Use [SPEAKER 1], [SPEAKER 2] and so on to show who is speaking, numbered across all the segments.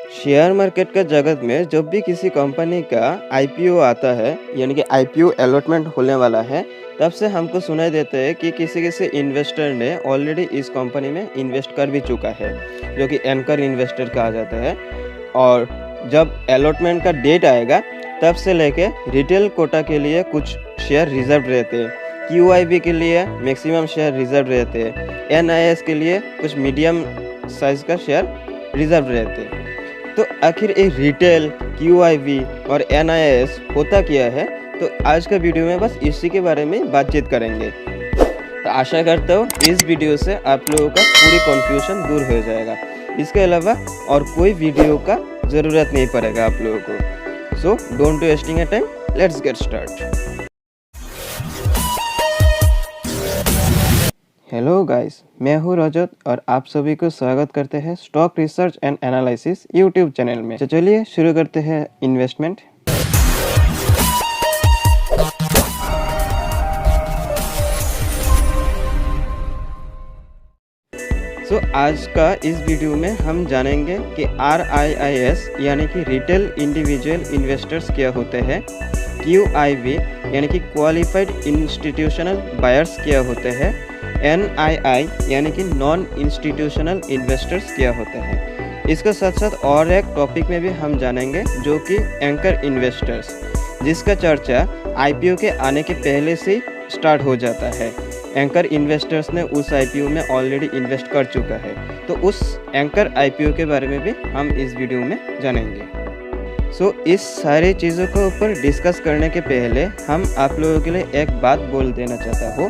[SPEAKER 1] Share market का जगत में जब भी किसी कंपनी का आईपीओ आता है, यानी कि आईपीओ अलॉटमेंट होने वाला है, तब से हमको सुनाई देता है कि किसी-किसी इन्वेस्टर ने ऑलरेडी इस कंपनी में इन्वेस्ट कर भी चुका है, जो कि एंकर इन्वेस्टर कहा जाता है। और जब अलॉटमेंट का डेट आएगा, तब से लेके रिटेल कोटा के लिए कुछ शेयर रिजर्व रहते हैं, क्यूआईबी के लिए मैक्सिमम शेयर रिजर्व रहते हैं, एनआईएस के लिए कुछ मीडियम साइज़ का शेयर रिजर्व रहते हैं। तो आखिर ये रिटेल, क्यूआईबी और एनआईएस होता क्या है? तो आज का वीडियो में बस इसी के बारे में बातचीत करेंगे। तो आशा करता हूँ इस वीडियो से आप लोगों का पूरी कन्फ्यूजन दूर हो जाएगा। इसके अलावा और कोई वीडियो का ज़रूरत नहीं पड़ेगा आप लोगों को। So don't wasting a time, let's get start. Hello guys, मैं हूँ रजत और आप सभी को स्वागत करते हैं stock research and analysis YouTube channel में। तो चलिए शुरू करते हैं इन्वेस्टमेंट। आज का इस वीडियो में हम जानेंगे कि RIIS यानी कि रिटेल इंडिविजुअल इन्वेस्टर्स क्या होते हैं, QIB यानी कि क्वालिफाइड इंस्टीट्यूशनल बायर्स क्या होते हैं, NII यानी कि नॉन इंस्टीट्यूशनल इन्वेस्टर्स क्या होते हैं। इसके साथ साथ और एक टॉपिक में भी हम जानेंगे जो कि एंकर इन्वेस्टर्स, जिसका चर्चा IPO के आने के पहले से स्टार्ट हो जाता है। एंकर इन्वेस्टर्स ने उस IPO में ऑलरेडी इन्वेस्ट कर चुका है, तो उस एंकर IPO के बारे में भी हम इस वीडियो में जानेंगे। इस सारी चीज़ों के ऊपर डिस्कस करने के पहले हम आप लोगों के लिए एक बात बोल देना चाहता हूँ।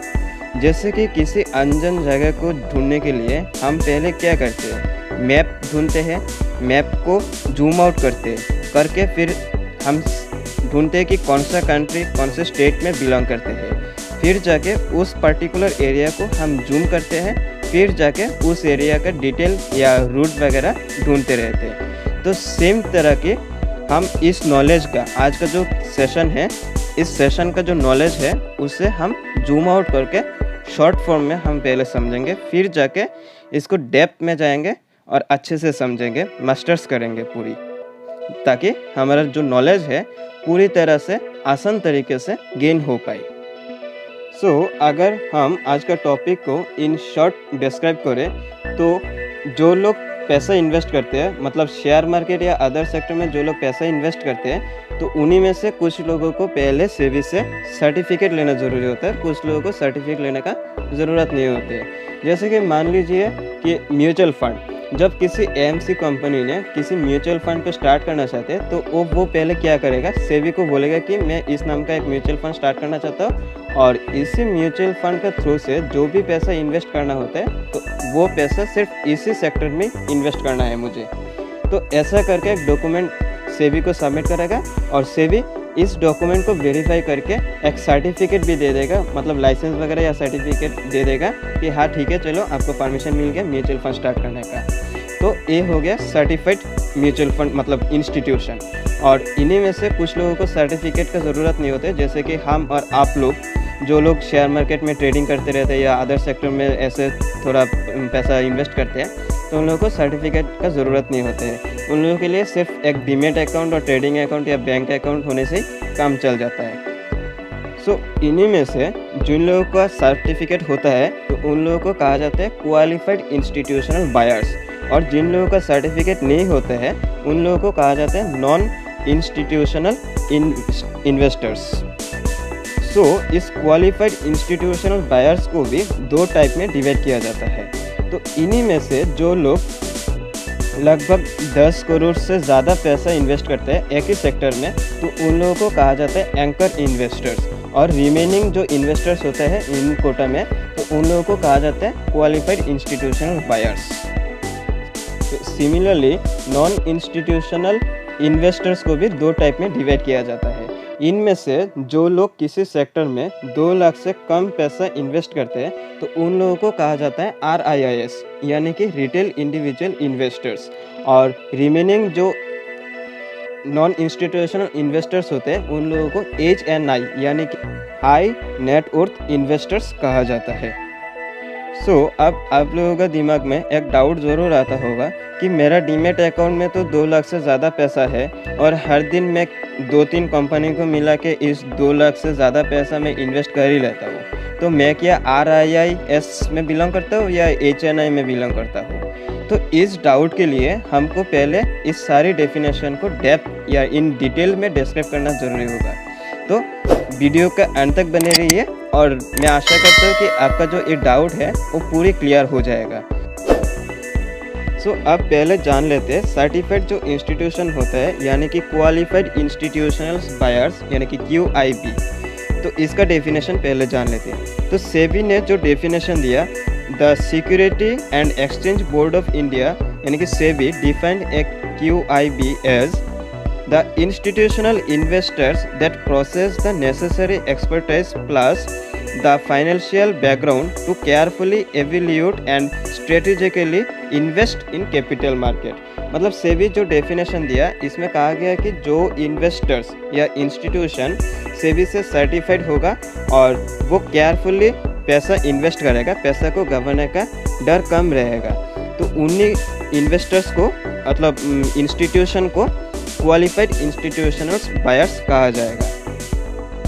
[SPEAKER 1] जैसे कि किसी अनजान जगह को ढूंढने के लिए हम पहले क्या करते हैं, मैप ढूंढते हैं, मैप को जूम आउट करके फिर हम ढूंढते हैं कि कौन सा कंट्री कौन से स्टेट में बिलोंग करते हैं। फिर जाके उस पर्टिकुलर एरिया को हम जूम करते हैं, फिर जाके उस एरिया का डिटेल या रूट वगैरह ढूंढते रहते हैं। तो सेम तरह के हम इस नॉलेज का, आज का जो सेशन है, इस सेशन का जो नॉलेज है उसे हम जूम आउट करके शॉर्ट फॉर्म में हम पहले समझेंगे, फिर जाके इसको डेप्थ में जाएंगे और अच्छे से समझेंगे, मास्टर्स करेंगे पूरी, ताकि हमारा जो नॉलेज है पूरी तरह से आसान तरीके से गेन हो पाए। अगर हम आज का टॉपिक को इन शॉर्ट डिस्क्राइब करें, तो जो लोग पैसा इन्वेस्ट करते हैं, मतलब शेयर मार्केट या अदर सेक्टर में जो लोग पैसा इन्वेस्ट करते हैं, तो उन्हीं में से कुछ लोगों को पहले सेबी से सर्टिफिकेट लेना ज़रूरी होता है, कुछ लोगों को सर्टिफिकेट लेने का ज़रूरत नहीं होती है। जैसे कि मान लीजिए कि म्यूचुअल फंड, जब किसी AMC कंपनी ने किसी म्यूचुअल फंड को स्टार्ट करना चाहते हैं, तो वो पहले क्या करेगा, सेबी को बोलेगा कि मैं इस नाम का एक म्यूचुअल फंड स्टार्ट करना चाहता हूँ और इसी म्यूचुअल फंड के थ्रू से जो भी पैसा इन्वेस्ट करना होता है, तो वो पैसा सिर्फ इसी सेक्टर में इन्वेस्ट करना है मुझे। तो ऐसा करके एक डॉक्यूमेंट सेबी को सबमिट करेगा और सेबी इस डॉक्यूमेंट को वेरीफाई करके एक सर्टिफिकेट भी दे देगा, मतलब लाइसेंस वगैरह या सर्टिफिकेट दे देगा कि हाँ ठीक है, चलो आपको परमिशन मिल गया म्यूचुअल फंड स्टार्ट करने का। तो ये हो गया सर्टिफाइड म्यूचुअल फंड, मतलब इंस्टीट्यूशन। और इन्हीं में से कुछ लोगों को सर्टिफिकेट का ज़रूरत नहीं होता है, जैसे कि हम और आप लोग, जो लोग शेयर मार्केट में ट्रेडिंग करते रहते हैं या अदर सेक्टर में ऐसे थोड़ा पैसा इन्वेस्ट करते हैं, तो उन लोगों को सर्टिफिकेट का ज़रूरत नहीं होता है। उन लोगों के लिए सिर्फ एक डीमेट अकाउंट और ट्रेडिंग अकाउंट या बैंक अकाउंट होने से काम चल जाता है। इन्हीं में से जिन लोगों का सर्टिफिकेट होता है, तो उन लोगों को कहा जाता है क्वालिफाइड इंस्टीट्यूशनल बायर्स, और जिन लोगों का सर्टिफिकेट नहीं होता है उन लोगों को कहा जाता है नॉन इंस्टीट्यूशनल इन्वेस्टर्स। इस क्वालिफाइड इंस्टीट्यूशनल बायर्स को भी दो टाइप में डिवाइड किया जाता है। तो इन्हीं में से जो लोग लगभग 10 करोड़ से ज़्यादा पैसा इन्वेस्ट करते हैं एक ही सेक्टर में, तो उन लोगों को कहा जाता है एंकर इन्वेस्टर्स। और रिमेनिंग जो इन्वेस्टर्स होते हैं इन कोटा में, तो उन लोगों को कहा जाता है क्वालिफाइड इंस्टीट्यूशनल बायर्स। तो सिमिलरली नॉन इंस्टीट्यूशनल इन्वेस्टर्स को भी दो टाइप में डिवाइड किया जाता है। इनमें से जो लोग किसी सेक्टर में 2 लाख से कम पैसा इन्वेस्ट करते हैं, तो उन लोगों को कहा जाता है RIIS यानी कि रिटेल इंडिविजुअल इन्वेस्टर्स। और रिमेनिंग जो नॉन इंस्टीट्यूशनल इन्वेस्टर्स होते हैं उन लोगों को HNI यानी कि हाई नेट वर्थ इन्वेस्टर्स कहा जाता है। अब आप लोगों का दिमाग में एक डाउट ज़रूर आता होगा कि मेरा डीमैट अकाउंट में तो 2 लाख से ज़्यादा पैसा है और हर दिन मैं 2-3 कंपनी को मिला के इस 2 लाख से ज़्यादा पैसा मैं इन्वेस्ट कर ही लेता हूँ। तो मैं क्या RIIS में बिलोंग करता हूँ या HNI में बिलोंग करता हूँ? तो इस डाउट के लिए हमको पहले इस सारी डेफिनेशन को डेप्थ या इन डिटेल में डिस्क्राइब करना ज़रूरी होगा। तो वीडियो का अंत तक बने रहिए और मैं आशा करता हूँ कि आपका जो ये डाउट है वो पूरी क्लियर हो जाएगा। अब पहले जान लेते हैं सर्टिफाइड जो इंस्टीट्यूशन होता है यानी कि क्वालिफाइड इंस्टीट्यूशनल बायर्स यानी कि QIB। तो इसका डेफिनेशन पहले जान लेते हैं। तो सेबी ने जो डेफिनेशन दिया, the Security and Exchange Board of India यानी कि SEBI defined a QIB as the institutional investors that possess the necessary expertise plus the financial background to carefully evaluate and strategically invest in capital market। मतलब सेबी जो definition दिया इसमें कहा गया कि जो इन्वेस्टर्स या इंस्टीट्यूशन सेबी से सर्टिफाइड होगा और वो केयरफुली पैसा इन्वेस्ट करेगा, पैसा को गंवाने का डर कम रहेगा, तो उन्हीं इन्वेस्टर्स को मतलब इंस्टीट्यूशन को क्वालिफाइड इंस्टीट्यूशनल बायर्स कहा जाएगा।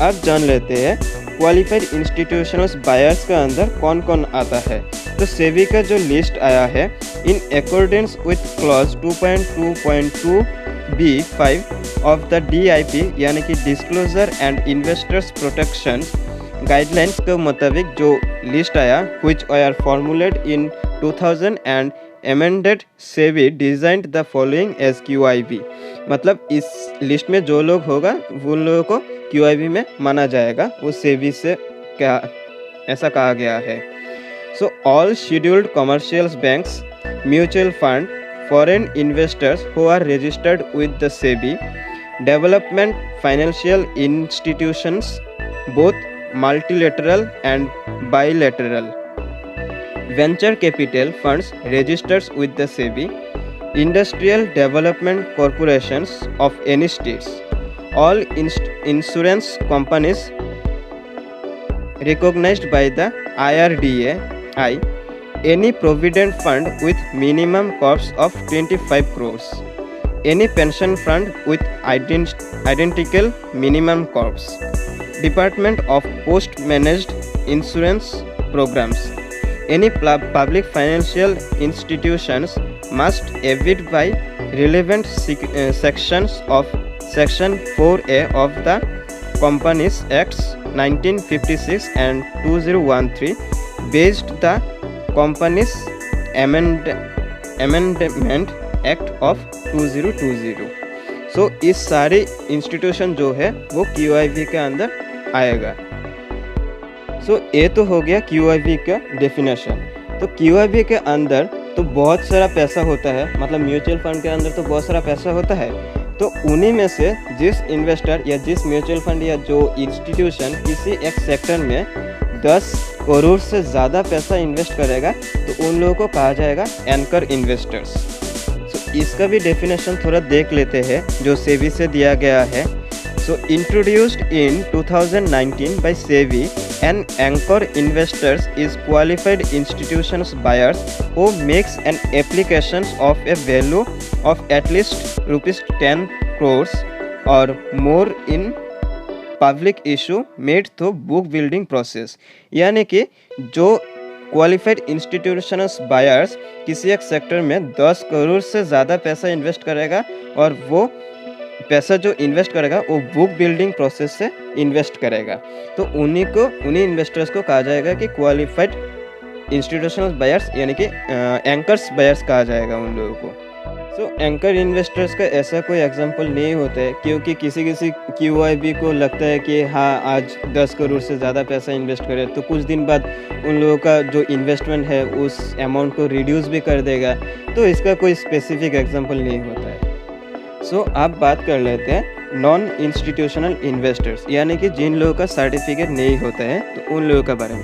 [SPEAKER 1] अब जान लेते हैं क्वालिफाइड इंस्टीट्यूशनल बायर्स का अंदर कौन कौन आता है। तो सेबी का जो लिस्ट आया है, in accordance with clause 2.2.2B5 of the DIP यानी कि disclosure and investors protection guidelines के मुताबिक जो लिस्ट आया which are formulated in 2000 and amended SEBI designed the following as QIB। मतलब इस लिस्ट में जो लोग होगा वो लोगों को QIB में माना जाएगा, वो सेबी से क्या ऐसा कहा गया है। So all scheduled commercial banks, mutual fund, foreign investors who are registered with the SEBI, development financial institutions both multilateral and bilateral, venture capital funds registered with the SEBI, industrial development corporations of any states, all insurance companies recognized by the IRDAI, any provident fund with minimum corpus of 25 crores, any pension fund with identical minimum corpus, Department of Post Managed Insurance Programs, any public financial institutions must abide by relevant sections of Section 4A of the Companies Acts 1956 and 2013 based the Companies Amendment Act of 2020। सो इस सारे institution जो है वो QIB के अंदर आएगा। ये तो हो गया QIB का डेफिनेशन। तो QIB के अंदर तो बहुत सारा पैसा होता है, मतलब म्यूचुअल फंड के अंदर तो बहुत सारा पैसा होता है। तो उन्हीं में से जिस इन्वेस्टर या जिस म्यूचुअल फंड या जो इंस्टीट्यूशन किसी एक सेक्टर में 10 करोड़ से ज़्यादा पैसा इन्वेस्ट करेगा तो उन लोगों को कहा जाएगा एंकर इन्वेस्टर्स। इसका भी डेफिनेशन थोड़ा देख लेते हैं जो सेबी से दिया गया है। Introduced in 2019 by SEBI, an anchor investors is qualified institutions buyers who makes an application of a value of at least rupees 10 crores or more in public issue made through book building process। यानी कि जो qualified institutional buyers किसी एक sector में 10 करोड़ से ज़्यादा पैसा invest करेगा और वो पैसा जो इन्वेस्ट करेगा वो बुक बिल्डिंग प्रोसेस से इन्वेस्ट करेगा, तो उन्हीं इन्वेस्टर्स को कहा जाएगा कि क्वालिफाइड इंस्टीट्यूशनल बायर्स यानी कि एंकर्स बायर्स कहा जाएगा उन लोगों को। एंकर इन्वेस्टर्स का ऐसा कोई एग्जांपल नहीं होता है, क्योंकि किसी QIB को लगता है कि हाँ आज 10 करोड़ से ज़्यादा पैसा इन्वेस्ट करे तो कुछ दिन बाद उन लोगों का जो इन्वेस्टमेंट है उस अमाउंट को रिड्यूस भी कर देगा, तो इसका कोई स्पेसिफिक एग्जांपल नहीं होता है। अब बात कर लेते हैं नॉन इंस्टीट्यूशनल इन्वेस्टर्स यानी कि जिन लोगों का सर्टिफिकेट नहीं होता है तो उन लोगों के बारे में।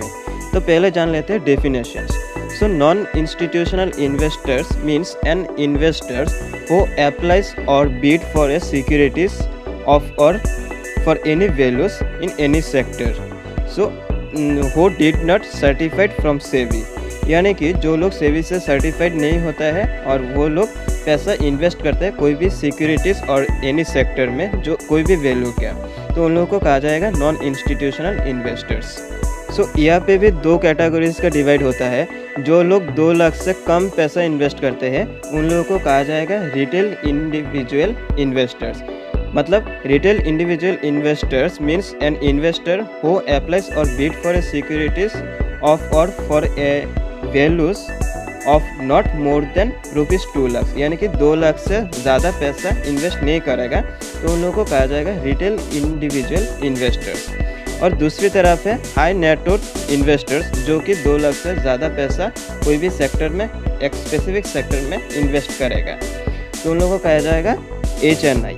[SPEAKER 1] तो पहले जान लेते हैं definitions. Non institutional investors means an investors who applies or bid for a securities of or for any values in any sector who did not certified from SEBI. यानी कि जो लोग सेबी से सर्टिफाइड नहीं होता है और वो लोग पैसा इन्वेस्ट करते हैं कोई भी सिक्योरिटीज़ और एनी सेक्टर में जो कोई भी वैल्यू क्या, तो उन लोगों को कहा जाएगा नॉन इंस्टीट्यूशनल इन्वेस्टर्स। सो यहाँ पे भी दो कैटेगरीज का डिवाइड होता है। जो लोग 2 लाख से कम पैसा इन्वेस्ट करते हैं उन लोगों को कहा जाएगा रिटेल इंडिविजुअल इन्वेस्टर्स। मतलब retail individual investors means an investor who applies or bid for a securities of or for a values of not more than ₹2 lakh, यानी कि 2 लाख से ज़्यादा पैसा इन्वेस्ट नहीं करेगा तो उन लोगों को कहा जाएगा रिटेल इंडिविजुअल इन्वेस्टर्स। और दूसरी तरफ है हाई नेट वर्थ इन्वेस्टर्स जो कि 2 लाख से ज़्यादा पैसा कोई भी सेक्टर में एक स्पेसिफिक सेक्टर में इन्वेस्ट करेगा तो उन लोगों को कहा जाएगा HNI।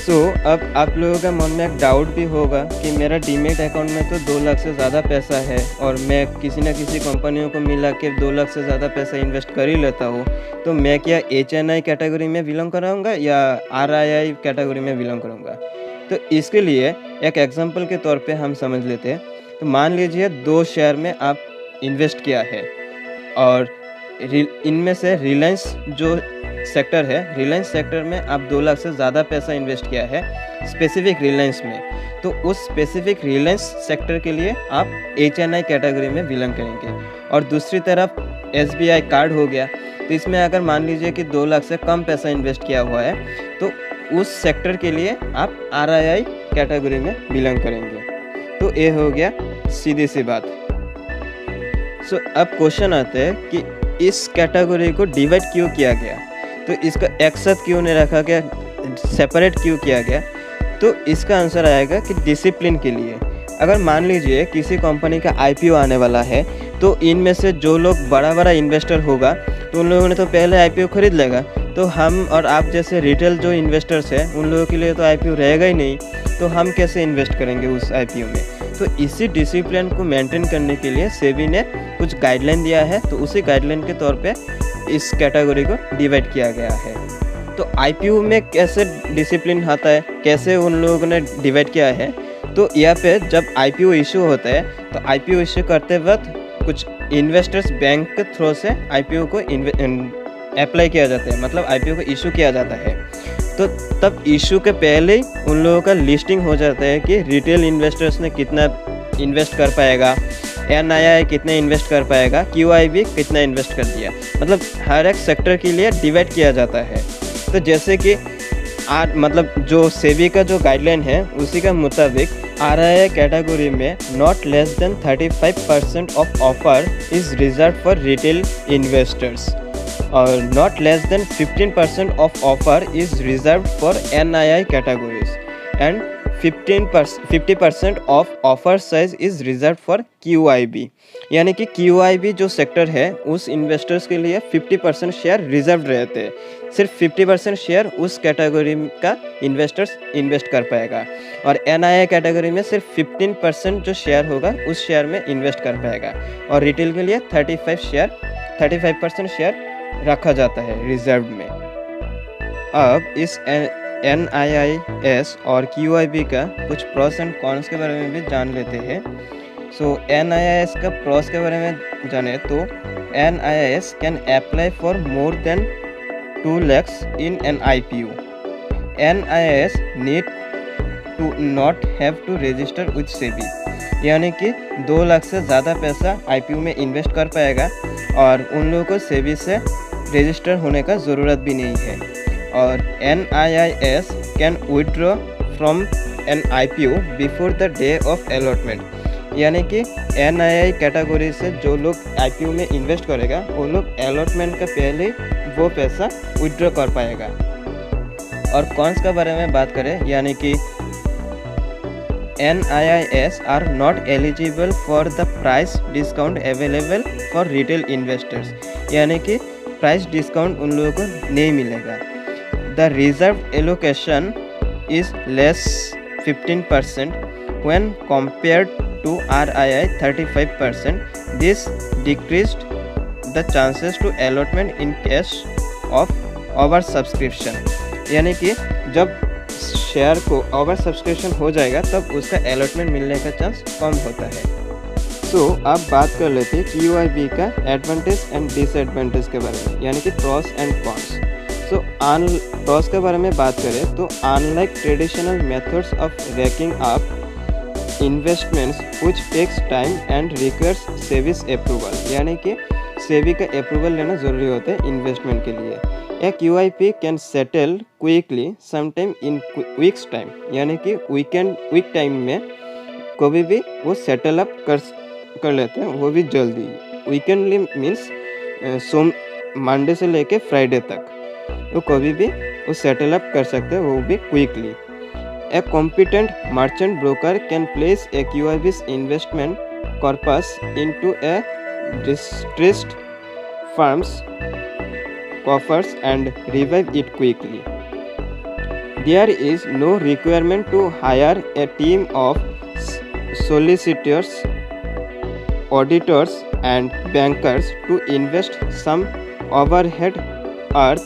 [SPEAKER 1] सो अब आप लोगों का मन में एक डाउट भी होगा कि मेरा डीमेट अकाउंट में तो 2 लाख से ज़्यादा पैसा है और मैं किसी न किसी कंपनियों को मिला के 2 लाख से ज़्यादा पैसा इन्वेस्ट कर ही लेता हूँ, तो मैं क्या HNI कैटेगरी में बिलोंग कराऊँगा या RII कैटेगरी में बिलोंग करूँगा। तो इसके लिए एक एग्जांपल के तौर पे हम समझ लेते हैं। तो मान लीजिए 2 शेयर में आप इन्वेस्ट किया है और इनमें से रिलायंस जो सेक्टर है, रिलायंस सेक्टर में आप 2 लाख से ज़्यादा पैसा इन्वेस्ट किया है स्पेसिफिक रिलायंस में, तो उस स्पेसिफिक रिलायंस सेक्टर के लिए आप HNI कैटेगरी में बिलोंग करेंगे। और दूसरी तरफ SBI कार्ड हो गया, तो इसमें अगर मान लीजिए कि 2 लाख से कम पैसा इन्वेस्ट किया हुआ है तो उस सेक्टर के लिए आप RII कैटेगरी में बिलोंग करेंगे। तो ये हो गया सीधी सी बात। सो अब क्वेश्चन आता है कि इस कैटेगरी को डिवाइड क्यों किया गया, तो इसका एक साथ क्यों नहीं रखा गया, सेपरेट क्यों किया गया। तो इसका आंसर आएगा कि डिसिप्लिन के लिए। अगर मान लीजिए किसी कंपनी का IPO आने वाला है तो इनमें से जो लोग बड़ा इन्वेस्टर होगा तो उन लोगों ने तो पहले IPO खरीद लेगा, तो हम और आप जैसे रिटेल जो इन्वेस्टर्स हैं उन लोगों के लिए तो IPO रहेगा ही नहीं, तो हम कैसे इन्वेस्ट करेंगे उस IPO में। तो इसी डिसिप्लिन को मेंटेन करने के लिए सेबी ने कुछ गाइडलाइन दिया है, तो उसी गाइडलाइन के तौर पे इस कैटेगरी को डिवाइड किया गया है। तो IPO में कैसे डिसिप्लिन आता है, कैसे उन लोगों ने डिवाइड किया है, तो यहाँ पे जब IPO इशू होता है तो IPO इशू करते वक्त कुछ इन्वेस्टर्स बैंक के थ्रू से IPO को अप्लाई किया जाता है, मतलब IPO को इशू किया जाता है। तो तब इशू के पहले ही उन लोगों का लिस्टिंग हो जाता है कि रिटेल इन्वेस्टर्स ने कितना इन्वेस्ट कर पाएगा, NII कितने इन्वेस्ट कर पाएगा, QIB कितना इन्वेस्ट कर दिया, मतलब हर एक सेक्टर के लिए डिवाइड किया जाता है। तो जैसे कि मतलब जो सेबी का जो गाइडलाइन है उसी के मुताबिक RII कैटेगरी में not less than 35% of offer is reserve for retail investors और not less than 15% of offer is reserve for NII categories and 50% of offer size is reserve for QIB, यानी कि QIB जो sector है उस investors के लिए 50% share reserve रहते हैं, सिर्फ 50% शेयर उस कैटेगरी का इन्वेस्टर्स इन्वेस्ट कर पाएगा और NII कैटेगरी में सिर्फ 15% जो शेयर होगा उस शेयर में इन्वेस्ट कर पाएगा और रिटेल के लिए 35% शेयर रखा जाता है रिजर्व में। अब इस NIIS और QIB का कुछ प्रोस एंड कॉन्स के बारे में भी जान लेते हैं। सो NIIS का प्रोस के बारे में जाने तो NIIS can apply for more than 2 lakhs in an IPO. NIIS need to not have to register with SEBI, यानी कि 2 लाख से ज़्यादा पैसा IPO में इन्वेस्ट कर पाएगा और उन लोगों को सेबी से रजिस्टर होने का ज़रूरत भी नहीं है। और NIIS can withdraw from an IPO before the day of allotment, यानी कि NII कैटेगरी से जो लोग IPO में इन्वेस्ट करेगा वो लोग अलॉटमेंट का पहले वो पैसा विड्रॉ कर पाएगा। और कॉन्स के बारे में बात करें, यानी कि NIIS are not eligible for the price discount available for retail investors, यानी कि प्राइस डिस्काउंट उन लोगों को नहीं मिलेगा। The reserve allocation is less 15% when compared to RII 35%. This decreased the chances to allotment in case of over subscription, यानी कि जब शेयर को ओवर सब्सक्रिप्शन हो जाएगा तब उसका अलॉटमेंट मिलने का चांस कम होता है। अब बात कर लेते हैं QIB का एडवांटेज एंड डिसएडवांटेज के बारे में, यानी कि प्रॉस एंड कॉन्स। प्रॉस के बारे में बात करें तो unlike traditional methods of racking up investments which takes time and requires SEBI's approval, यानी कि सेबी का अप्रूवल लेना ज़रूरी होता है इन्वेस्टमेंट के लिए। ए QIP can settle quickly sometime in weeks time, यानी कि वीक टाइम में कभी भी वो सेटल अप कर लेते हैं, वो भी जल्दी। वीकेंडली मीन्स मंडे से लेके फ्राइडे तक वो कभी भी वो सेटल अप कर सकते हैं, वो भी quickly. A competent merchant broker can place a QIB's investment corpus into a distressed firm's coffers and revive it quickly. There is no requirement to hire a team of solicitors, auditors, and bankers to invest. Some overhead are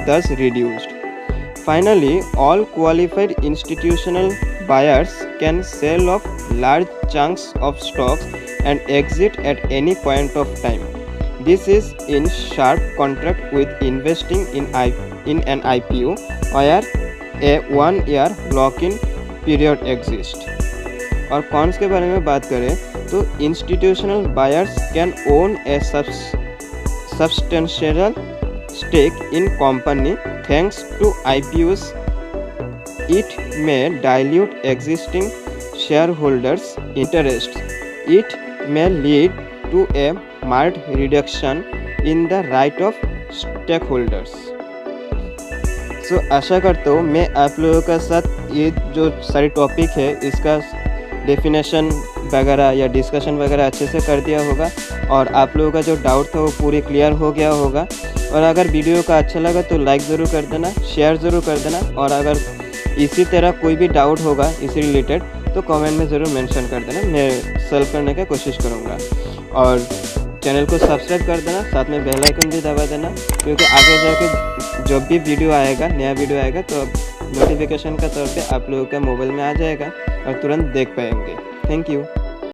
[SPEAKER 1] thus reduced. Finally, all qualified institutional buyers can sell off large chunks of stocks and exit at any point of time. This is in sharp contrast with investing in an IPO, where a 1-year lock-in period exists. और cons के बारे में बात करें तो institutional buyers can own a substantial stake in company. Thanks to IPOs, it may dilute existing shareholders' interests. It may lead to a marked reduction in the right of stakeholders. आशा करता हूँ मैं आप लोगों के साथ ये जो सारी टॉपिक है इसका डेफिनेशन वगैरह या डिस्कशन वगैरह अच्छे से कर दिया होगा, और आप लोगों का जो डाउट था वो पूरी क्लियर हो गया होगा। और अगर वीडियो का अच्छा लगा तो लाइक ज़रूर कर देना, शेयर ज़रूर कर देना, और अगर इसी तरह कोई भी डाउट होगा इसी रिलेटेड तो कमेंट में ज़रूर मेंशन कर देना, मैं सॉल्व करने की कोशिश करूँगा। और चैनल को सब्सक्राइब कर देना, साथ में बेल आइकन भी दबा देना, क्योंकि आगे जाके जब भी वीडियो आएगा, नया वीडियो आएगा तो नोटिफिकेशन का तौर पे आप लोगों का मोबाइल में आ जाएगा और तुरंत देख पाएंगे। Thank you.